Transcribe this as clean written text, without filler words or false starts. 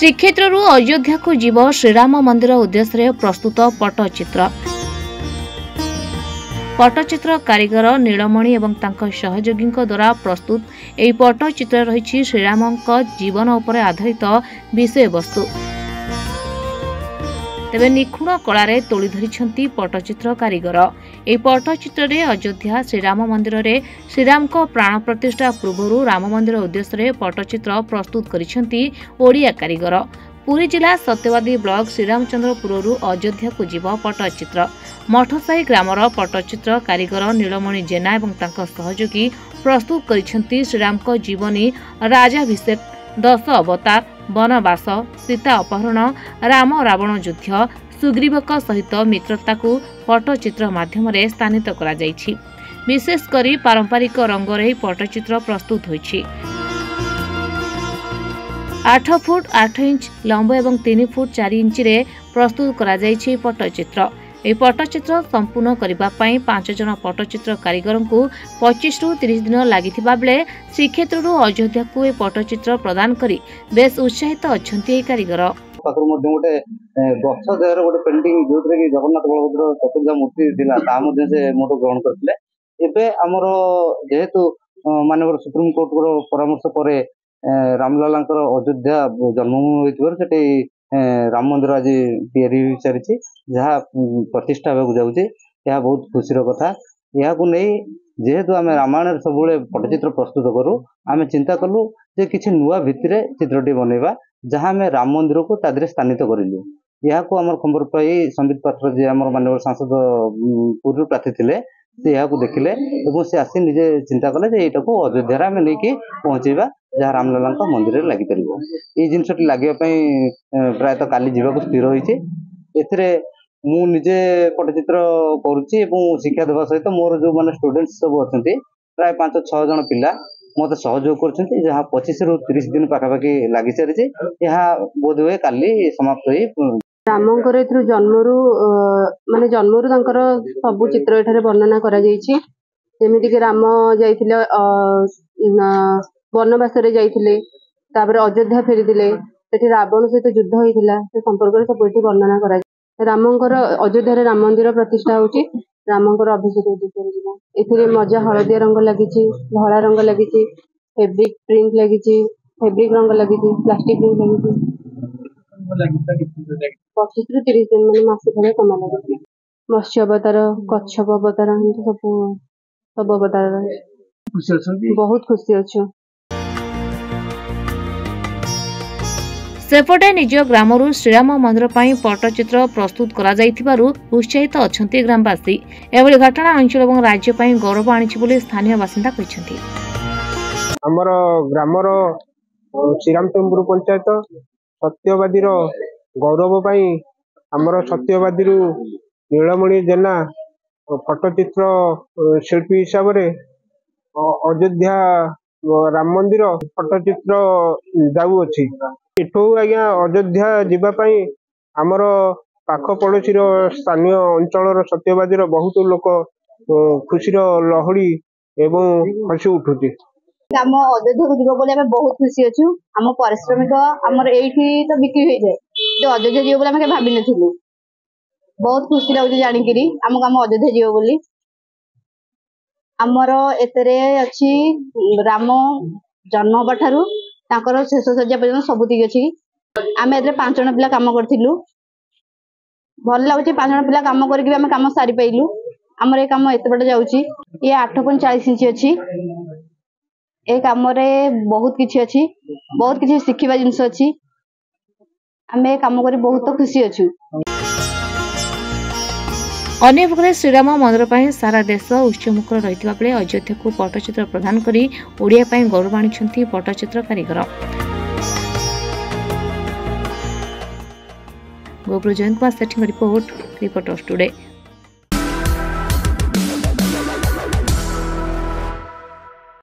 श्रीक्षेत्रु अयोध्या को जीव श्रीराम मंदिर उद्देश्य प्रस्तुत पट्टचित्र। पट्टचित्र कारीगर नीलमणि एवं तांको सहयोगी द्वारा प्रस्तुत यह पट्टचित्र रही श्रीराम जीवन उपर आधारित विषय वस्तु। तेबे निखुण कलारे तोली धरिछंती पट्टचित्र कारीगर। यह पट्टचित्र रे अयोध्या श्रीराम मंदिर रे श्रीराम को प्राण प्रतिष्ठा पूर्व राम मंदिर उद्देश्य पट्टचित्र प्रस्तुत करिछंती ओडिया कारीगर। पुरी जिला सत्यवादी ब्लॉक श्रीरामचंद्रपुर अयोध्या को जीव पट्टचित्र। मठसाही ग्रामर पट्टचित्र कारीगर नीलमणि जेना एवं तांको सहयोगी प्रस्तुत करिछंती श्रीराम को जीवनी, राजाभिषेक, 10 अवतार, वनवास, सीता अपहरण, राम रावण युद्ध, सुग्रीवक सहित मित्रता को पट्टचित्र माध्यम स्थानित करा जायछि। विशेषकर पारंपरिक रंगरे पट्टचित्र प्रस्तुत होइछि। 8 फुट 8 इंच लंब एवं 3 फुट 4 इंच रे प्रस्तुत करा जायछि पट्टचित्र। यह पट्टचित्र संपूर्ण करबा पई 5 जन पट्टचित्र कारीगर को 25 रु 30 दिन लागिथिबा बेले श्रीक्षेत्रु अयोध्या को यह पट्टचित्र प्रदान करी बेस उत्साहित अछंती कारीगर। पाखर मध्ये गोटे गछ देहर गोटे पेंटिंग जोतरे कि जगन्नाथ बलभद्र चतुर्भुज मूर्ति दिला ता मध्ये से मोटो ग्रहण करथिले। एबे हमर जेहेतु माननीय सुप्रीम कोर्ट रो परामर्श परे रामलालांकर अयोध्या जन्मभूमि होइतबर सेठी राम मंदिर आज तैयारी सारी जहाँ प्रतिष्ठा होगा जाऊँचे यह बहुत खुशी कथा। यह जेहेतु आम रामायण सब पट्टचित्र प्रस्तुत करूँ आम चिंता कलु जे किसी नुआ भित्तिरे चित्रटी बनइबा जहाँ आम राम मंदिर को तादरे स्थानित करूँ। यह आम खबर पाई संबित पात्र जी आम माननीय सांसद पूर्व प्रार्थी थे से यहाँ देखिले और से आसी निजे चिंता कले यहाँ को अयोध्या आम नहीं पहुँचेबा जहाँ रामलाला मंदिर लगी पार ये जिनसटी लगे प्रायतः काली जावाक स्थिर होती। एथिरे मु निजे पट्टचित्र करुच्ची शिक्षा देवा सहित मोर जो माने स्टूडेंट्स सब अच्छे प्राय 5-6 जन पिला मत सहयोग कर जहाँ 25 रु 30 दिन पाखापाखि लगी सारी यह बोध हुए काली समाप्त हो। रामंकर जन्मरू माने जन्मरू तांकर सब चित्र एठारे वर्णना करा जायछि। जेमिति कि राम जाइथिले वनवास रे जाइथिले तापर अयोध्या फेरिथिले सेठी रावण सहित युद्ध होइथिला से संपर्क रे सब एठी वर्णना करा। रामंकर अयोध्या रे राम मंदिर प्रतिष्ठा होछि। रामंकर अभिषेक उद्देश्य एथिरे मजा हळदिया रंग लागिछि, धळा रंग लागिछि, फैब्रिक प्रिंट लागिछि, फैब्रिक रंग लागिछि, प्लास्टिक प्रिंट लागिछि। 25 रु 30 दिन माने मासे भले कमा लागिछि। मत्स्य अवतार, कच्छप अवतार सब अवतार बहुत खुशी अछि। सेपटे निज ग्रामरू श्रीराम मंदिर पर पट्टचित्र प्रस्तुत करा जाइथिबारु उत्साहित अछंती ग्रामवासी। एभली घटना अंचल और राज्य पर गौरव आनिछि बोली स्थानीय बासिंदा कहिसंती। हमर ग्रामर श्रीरामचंद्रपुर पंचायत सत्यवादी गौरव पाई हमर सत्यवादी नीलमणि जेना पट्टचित्र शिल्पी हिसाब से अयोध्या राम मंदिर पट्टचित्र जाऊ अच्छी एठू आज्ञा अयोध्या जीवाई आमर पाख पड़ोशी स्थानीय अंचल सत्यवादी बहुत लोक खुशी लहड़ी एवं हसी उठुची। आम अयोध्या को जीव बोले बहुत खुशी अच्छु। आम पारिश्रमिक आमर एठी तो बिक्री हो जाए तो अयोध्या जीव बोले आम भाभी नु बहुत खुशी लगे जानिकी आमको आम अयोध्या जीव बोली। आमर एतरे अच्छी राम जन्म हवा ठारू तांकर शेष सज्जा पर्यटन सबुतिक अच्छी। आम ए 5 जन पिला काम करथिलु भल लगुच। 5 जन पिला काम करके आम काम सारी पाइलु। आमर ए काम एत बड़ जाउची ये 8.40 इंच अच्छी। ए काम रे बहुत किछि अच्छी, बहुत किछि शिखिबा जिंस अच्छी। आम ए काम करी बहुत खुशी अच्छु। अन्य पक्षे श्रीराम मंदिर पर सारा देश उत्सवमुखर रही बेले अयोध्या को पट्टचित्र प्रदान करी ओडिया पर गौरव आनिछंती पट्टचित्र कारीगर। गोकुल जयंत कुमार सेठी रिपोर्ट रिपोर्टर्स टुडे।